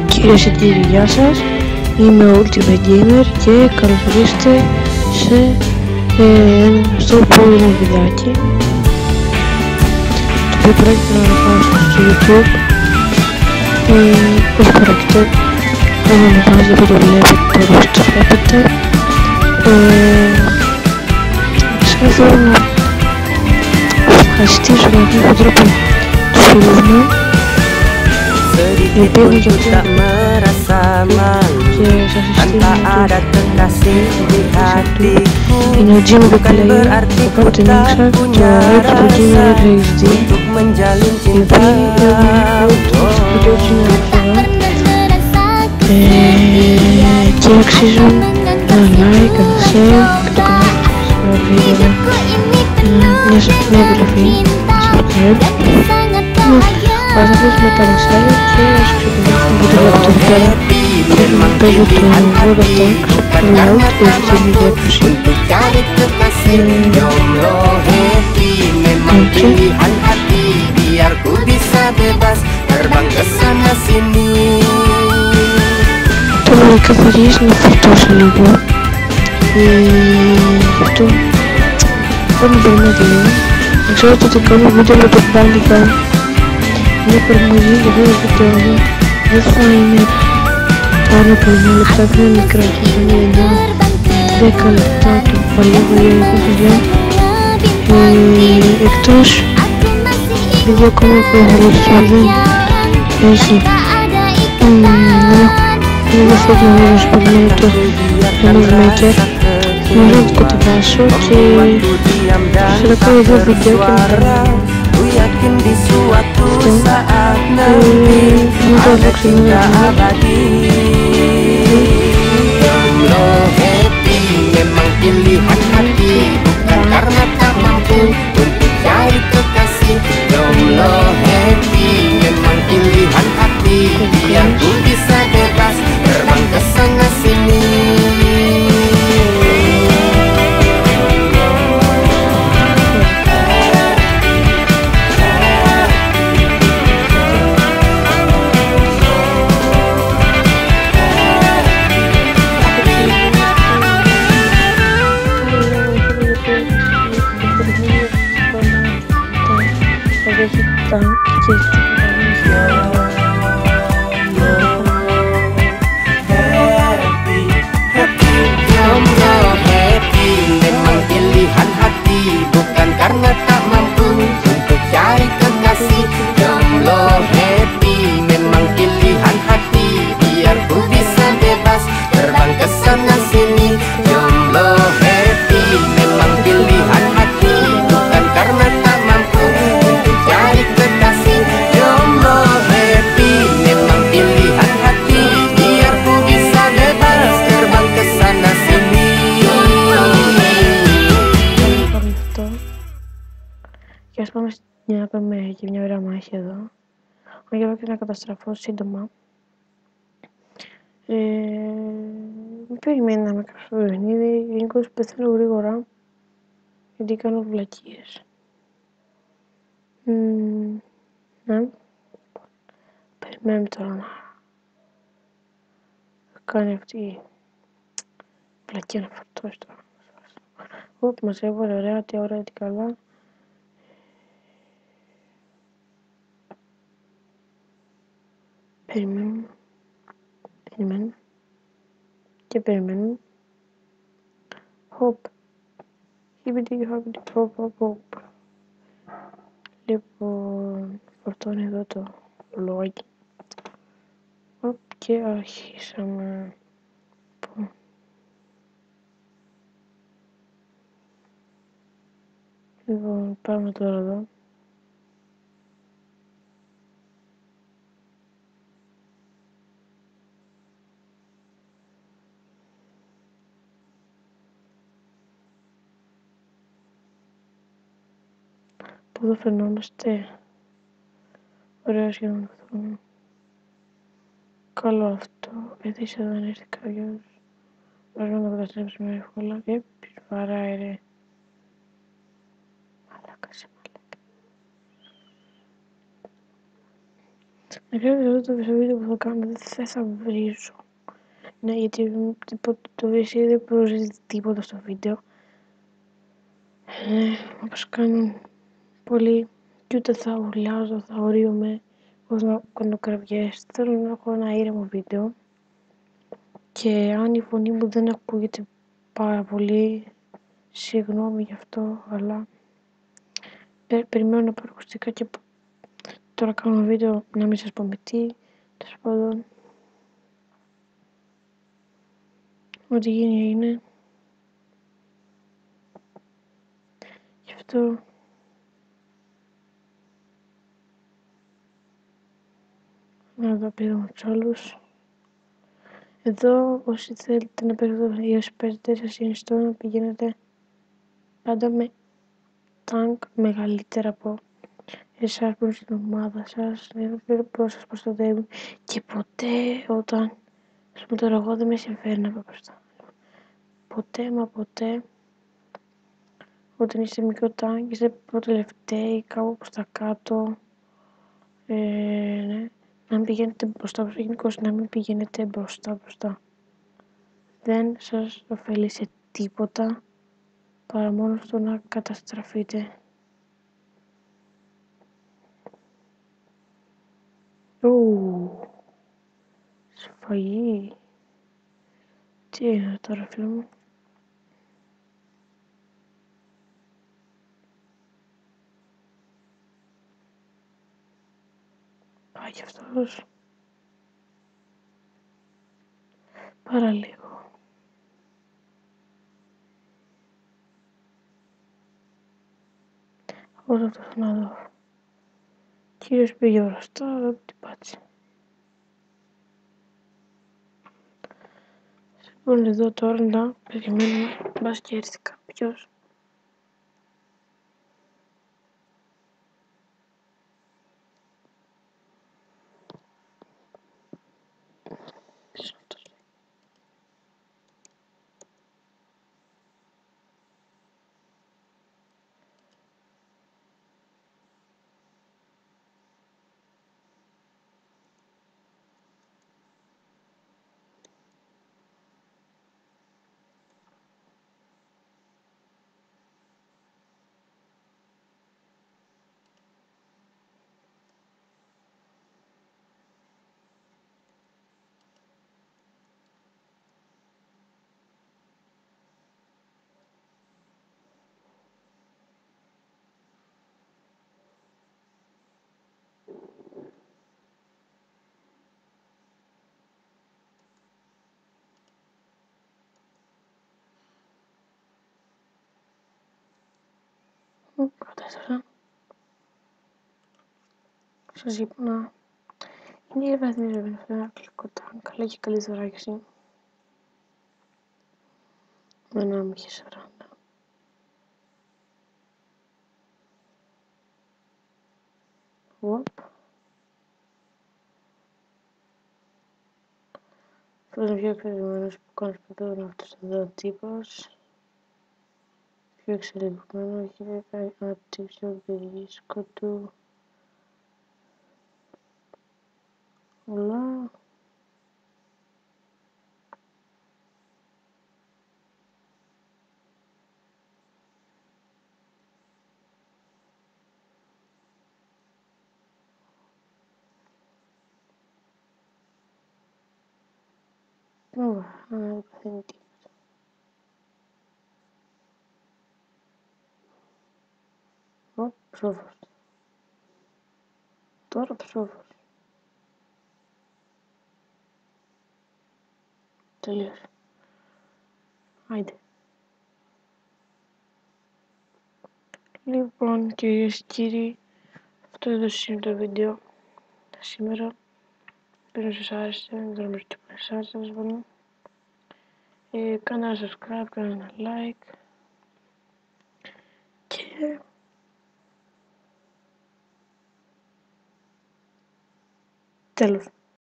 Κυρίες και κύριοι, γεια σας. Είμαι ο Ultimate Gamer και καλώς ορίσατε στο πρώτο μου βιντεάκι, το οποίο πρόκειται να ανεβάσω στο YouTube. Όπως πρόκειται να ανεβάζω, δεν το βλέπετε, τώρα το βλέπετε. Σας θέλω να ευχαριστήσω με αυτόν τον τρόπο τους φίλους μου, οι οποίοι έχουν και αυτοί και σας συστήνω είναι ο Jimmy Bukalei, ο Captain Mixer και ο Expo Gamer HD, οι οποίοι έχουν στο βίντεο τους είναι εδώ και αξίζουν ένα like, ένα share και το κανάλι τους στο βίντεο μια επιλογή, subscribe. Ας αφήσουμε τα μεσάλια και ας ξεκινήσουμε το βίντεο από το πέρα. Παίζω το World of Tanks, το Loud, που έχει την διεύθυνση. Τώρα καθαρίζει να φορτώσω λίγο. Γι' αυτό δεν με περιμένετε λίγο. Να ξέρετε ότι κάνω βίντεο με το Bandicam. Είναι εφαρμογή για αυτό το βίντεο. Δεν θα είναι πάνω από 9 λεπτά, θα είναι μικρά, θα είναι 9-10 λεπτά το παλιό βιντεο. Εκτός επειδή ακόμα που έχω δεν έχει δεν θέλω να βγάλω στο παγμένο το Noise Maker. Νομίζω να το κατεβάσω και θα να κάνω δύο βίντεο και μετά αυτό θα το ξεκινήσω. Pilihan hati bukan karena tak mampu untuk cari kekasih. Jomblo happy memang pilihan hati, biar ku bisa bebas terbang ke sana sini. Και ας πάμε να πάμε και μια ωραία μάχη εδώ. Για πρέπει να καταστραφώ σύντομα. Μην περιμένει να με κρύψω το παιχνίδι. Γενικώς πεθαίνω γρήγορα γιατί κάνω βλακίες. Ναι. Περιμένουμε τώρα να κάνει αυτή η βλακία να φορτώσει τώρα. Οπ, μας έβαλε ωραία, τι ωραία, τι καλά. Περιμένουμε και περιμένουμε. Hop, hibbity hoppity hop hop hop. Λοιπόν, φορτώνει εδώ το λογάκι. Hop, και αρχίσαμε. Λοιπόν, πάμε τώρα εδώ. Που εδώ φαινόμαστε. Ωραία σχεδόν αυτό. Καλό αυτό. Ειδήσει δεν έρθει κάποιος. Μπορούμε να το καταστρέψουμε εύκολα. Ποιος βαράει ρε. Μαλάκα σε μαλάκα. Ακριβώς το βίντεο που θα κάνω δεν θα βρίζω. Ναι, γιατί το VC δεν προσδίδει τίποτα στο βίντεο. Όπως κάνουν πολλοί και ούτε θα ουρλιάζω, θα ορίομαι πώς να κάνω κραυγές. Θέλω να έχω ένα ήρεμο βίντεο και αν η φωνή μου δεν ακούγεται πάρα πολύ, συγγνώμη γι' αυτό, αλλά περιμένω να πάρω ακουστικά και τώρα κάνω βίντεο να μην σας πω με τι, τέλος πάντων. Ό,τι γίνει έγινε. Γι' αυτό να τα πήραμε τους άλλους. Εδώ όσοι θέλετε να παίξετε ή όσοι παίζετε σε συνιστώ να πηγαίνετε πάντα με τάγκ μεγαλύτερα από εσάς που είναι στην ομάδα σας, πώς σας προστατεύουν και ποτέ όταν, ας πούμε τώρα εγώ δεν με συμφέρει να πάω μπροστά. Ποτέ μα ποτέ όταν είστε μικρό τάγκ, είστε προτελευταίοι κάπου προς τα κάτω, ναι. Να μην πηγαίνετε μπροστά, γενικώς να μην πηγαίνετε μπροστά. Δεν σας ωφελεί σε τίποτα παρά μόνο στο να καταστραφείτε. Σφαγή. Τι είναι τώρα φίλε μου. Πάει κι αυτός. Παραλίγο. Πώς αυτό να δω. Κύριος πήγε μπροστά, δεν την πάτησε. Λοιπόν εδώ τώρα να περιμένουμε, μπας και έρθει κάποιος. Ποιος είναι αυτός. Κατάστασα. Σας είπα να είναι η βαθμίδα με ένα κλικό τάγκ, αλλά έχει καλή δωράκιση. Με ένα μου είχε 40. Αυτός είναι πιο εξελιγμένος που κάνει σπουδαίο αυτός εδώ ο τύπος. Πιο εξελιγμένο, έχει κάνει αναπτύξει το πυρίσκο του. Όλα. Ωραία, δεν παθαίνει τίποτα. Ψόφος. Τώρα ψόφος. Τελείωσε. Άιντε. Λοιπόν, κυρίες και κύριοι, αυτό εδώ είναι το βίντεο σήμερα. Ελπίζω σας άρεσε, δεν νομίζω ότι σας άρεσε, κάνα ένα subscribe, κάνα ένα like και τέλος.